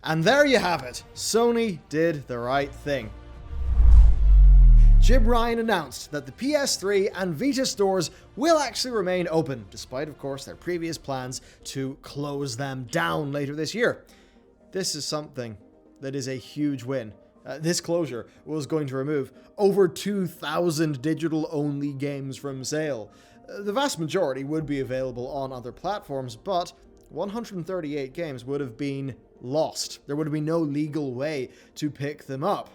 And there you have it. Sony did the right thing. Jim Ryan announced that the PS3 and Vita stores will actually remain open, despite, of course, their previous plans to close them down later this year. This is something that is a huge win. This closure was going to remove over 2,000 digital-only games from sale. The vast majority would be available on other platforms, but 138 games would have been lost. There would have been no legal way to pick them up.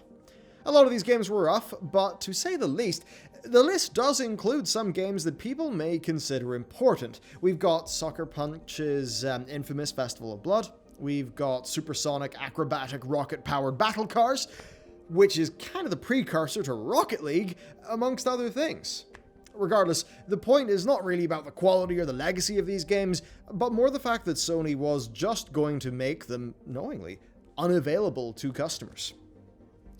A lot of these games were rough, but to say the least, the list does include some games that people may consider important. We've got Sucker Punch's infamous Festival of Blood. We've got supersonic, acrobatic, rocket-powered battle cars, which is kind of the precursor to Rocket League, amongst other things. Regardless, the point is not really about the quality or the legacy of these games, but more the fact that Sony was just going to make them, knowingly, unavailable to customers.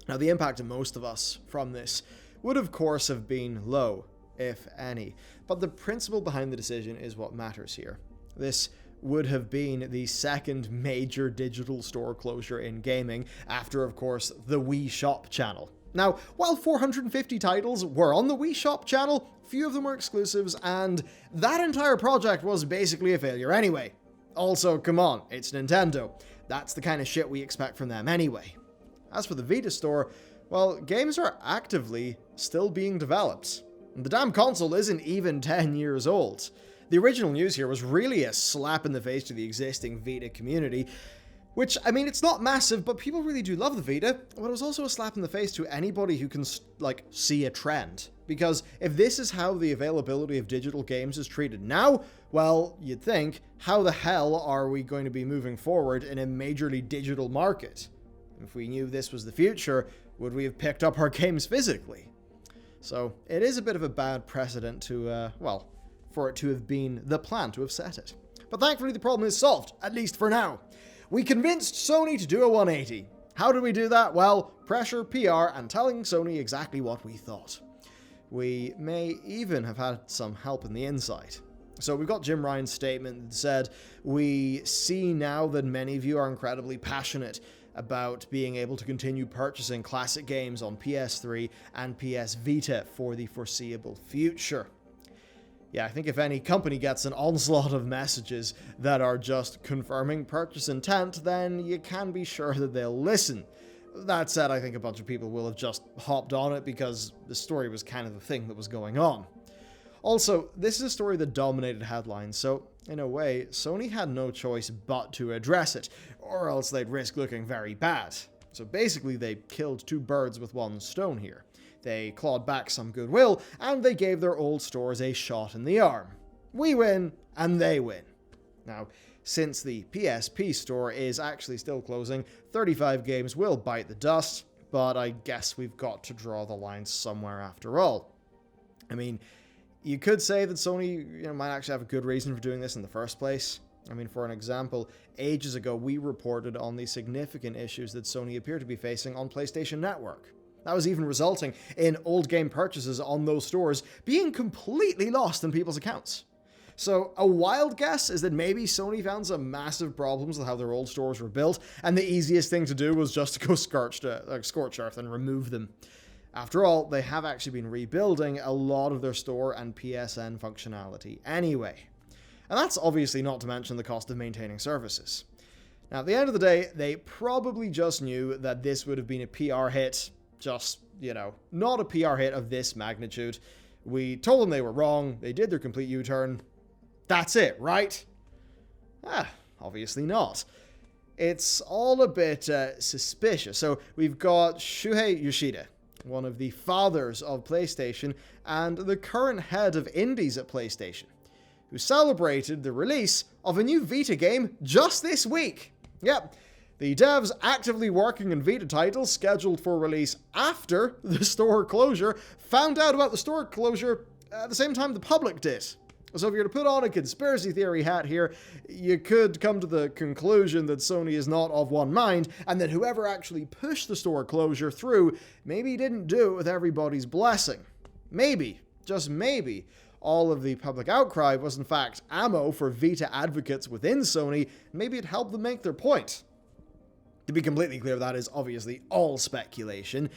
Now, the impact to most of us from this would, of course, have been low, if any, but the principle behind the decision is what matters here. This would have been the second major digital store closure in gaming, after, of course, the Wii Shop channel. Now, while 450 titles were on the Wii Shop channel, few of them were exclusives, and that entire project was basically a failure anyway. Also, come on, it's Nintendo. That's the kind of shit we expect from them anyway. As for the Vita store, well, games are actively still being developed. The damn console isn't even 10 years old. The original news here was really a slap in the face to the existing Vita community, which, I mean, it's not massive, but people really do love the Vita, but it was also a slap in the face to anybody who can, see a trend. Because if this is how the availability of digital games is treated now, well, you'd think, how the hell are we going to be moving forward in a majorly digital market? If we knew this was the future, would we have picked up our games physically? So, it is a bit of a bad precedent to, for it to have been the plan to have set it. But thankfully the problem is solved, at least for now. We convinced Sony to do a 180. How did we do that? Well, pressure, PR, and telling Sony exactly what we thought. We may even have had some help in the inside. So we've got Jim Ryan's statement that said, "We see now that many of you are incredibly passionate about being able to continue purchasing classic games on PS3 and PS Vita for the foreseeable future." Yeah, I think if any company gets an onslaught of messages that are just confirming purchase intent, then you can be sure that they'll listen. That said, I think a bunch of people will have just hopped on it because the story was kind of the thing that was going on. Also, this is a story that dominated headlines, so in a way, Sony had no choice but to address it, or else they'd risk looking very bad. So basically, they killed two birds with one stone here. They clawed back some goodwill, and they gave their old stores a shot in the arm. We win, and they win. Now, since the PSP store is actually still closing, 35 games will bite the dust, but I guess we've got to draw the line somewhere after all. I mean, you could say that Sony might actually have a good reason for doing this in the first place. I mean, for an example, ages ago we reported on the significant issues that Sony appeared to be facing on PlayStation Network. That was even resulting in old game purchases on those stores being completely lost in people's accounts. So a wild guess is that maybe Sony found some massive problems with how their old stores were built, and the easiest thing to do was just to go scorched earth and remove them. After all, they have actually been rebuilding a lot of their store and PSN functionality anyway. And that's obviously not to mention the cost of maintaining services. Now, at the end of the day, they probably just knew that this would have been a PR hit, just, not a PR hit of this magnitude. We told them they were wrong, they did their complete U-turn. That's it, right? Obviously not. It's all a bit suspicious. So we've got Shuhei Yoshida, one of the fathers of PlayStation and the current head of indies at PlayStation, who celebrated the release of a new Vita game just this week. Yep, the devs actively working on Vita titles scheduled for release after the store closure found out about the store closure at the same time the public did. So if you're to put on a conspiracy theory hat here, you could come to the conclusion that Sony is not of one mind, and that whoever actually pushed the store closure through maybe didn't do it with everybody's blessing. Maybe, just maybe, all of the public outcry was in fact ammo for Vita advocates within Sony. Maybe it helped them make their point. To be completely clear, that is obviously all speculation.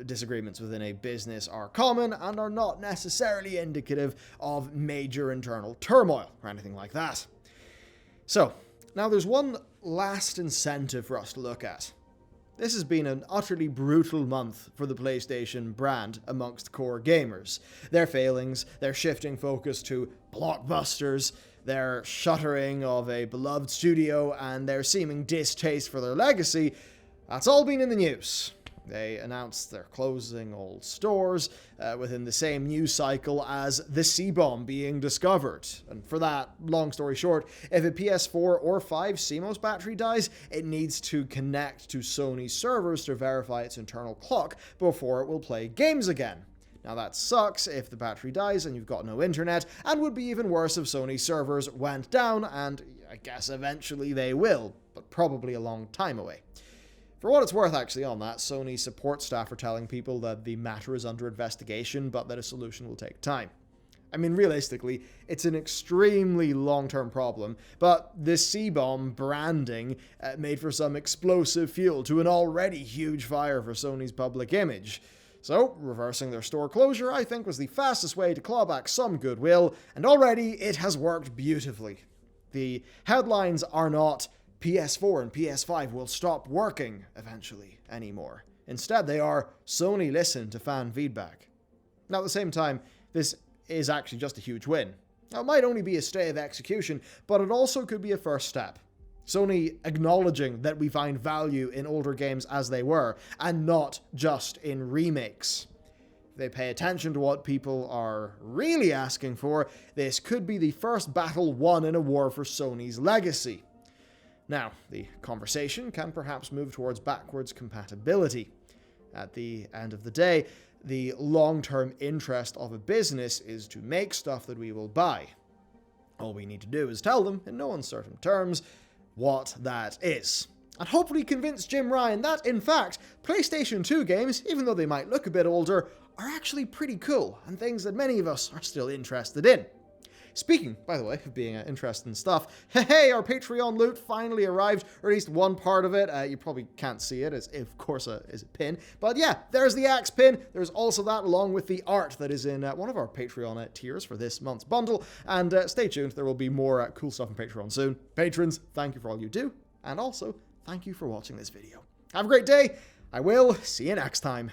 Disagreements within a business are common and are not necessarily indicative of major internal turmoil or anything like that. So, now there's one last incentive for us to look at. This has been an utterly brutal month for the PlayStation brand amongst core gamers. Their failings, their shifting focus to blockbusters, their shuttering of a beloved studio, and their seeming distaste for their legacy, that's all been in the news. They announced they're closing all stores within the same news cycle as the C-bomb being discovered. And for that, long story short, if a PS4 or 5 CMOS battery dies, it needs to connect to Sony servers to verify its internal clock before it will play games again. Now that sucks if the battery dies and you've got no internet, and would be even worse if Sony servers went down, and I guess eventually they will, but probably a long time away. For what it's worth, actually, on that, Sony support staff are telling people that the matter is under investigation, but that a solution will take time. I mean, realistically, it's an extremely long-term problem, but the C-bomb branding made for some explosive fuel to an already huge fire for Sony's public image. So, reversing their store closure, I think, was the fastest way to claw back some goodwill, and already it has worked beautifully. The headlines are not PS4 and PS5 will stop working eventually anymore. Instead, they are Sony listened to fan feedback. Now, at the same time, this is actually just a huge win. Now, it might only be a stay of execution, but it also could be a first step. Sony acknowledging that we find value in older games as they were, and not just in remakes. If they pay attention to what people are really asking for, this could be the first battle won in a war for Sony's legacy. Now, the conversation can perhaps move towards backwards compatibility. At the end of the day, the long-term interest of a business is to make stuff that we will buy. All we need to do is tell them, in no uncertain terms, what that is. And hopefully convince Jim Ryan that, in fact, PlayStation 2 games, even though they might look a bit older, are actually pretty cool, and things that many of us are still interested in. Speaking, by the way, of being interested in stuff, hey, our Patreon loot finally arrived, or at least one part of it. You probably can't see it, as of course is a pin. But yeah, there's the axe pin. There's also that along with the art that is in one of our Patreon tiers for this month's bundle. And stay tuned, there will be more cool stuff on Patreon soon. Patrons, thank you for all you do. And also, thank you for watching this video. Have a great day. I will see you next time.